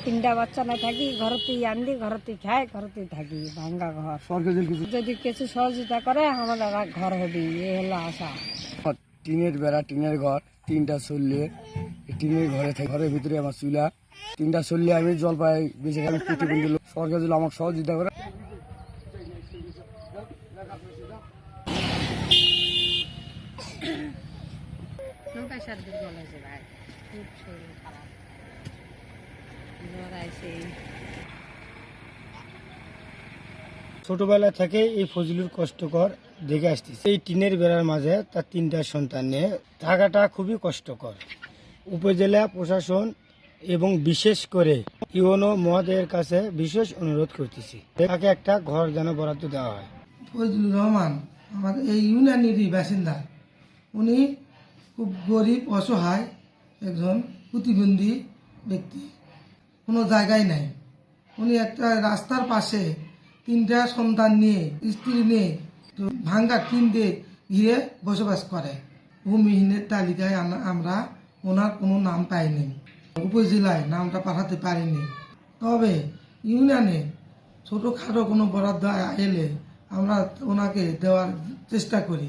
তিনটা বাচ্চা না থাকি ঘরতেই আনদি ঘরতেই খাই ঘরতেই থাকি ভাঙ্গা ঘর সরকার যদি কিছু সহযোগিতা করে আমাদের আর ঘর হবে এই হলো আশা। টিনের বেড়া, টিনের ঘর, তিনটা চললে টিনের ঘরে থাকি। ঘরের ভিতরে আমার চুলা, তিনটা চললে আমি জল পাই বেঁচে আমি প্রতিবন্ধী লোক। সরকার যদি আমাকে সহযোগিতা করে। ছোটবেলা থেকে এই ফজলুর কষ্টকর দেখে আসতেছি। এই টিনের বেড়ার মাঝে তার তিনটা সন্তান নিয়ে থাকাটা খুবই কষ্টকর। উপজেলা প্রশাসন এবং বিশেষ করে ইউনো মহোদয়ের কাছে বিশেষ অনুরোধ করতেছি, তাকে একটা ঘর যেন বরাদ্দ দেওয়া হয়। ফজলুর রহমান আমাদের এই ইউনিয়নেরই বাসিন্দা। উনি খুব গরিব অসহায় একজন প্রতিবন্ধী ব্যক্তি, কোনো জায়গায় নাই। উনি একটা রাস্তার পাশে তিনটা সন্তান নিয়ে স্ত্রী নিয়ে তো ভাঙ্গা টিন দিয়ে ঘিরে বসবাস করে। ভূমিহীনের তালিকায় আমরা ওনার কোনো নাম পাইনি, উপজেলায় নামটা পাঠাতে পারিনি। তবে ইউনিয়নে ছোটোখাটো কোনো বরাদ্দ এলে আমরা ওনাকে দেওয়ার চেষ্টা করি।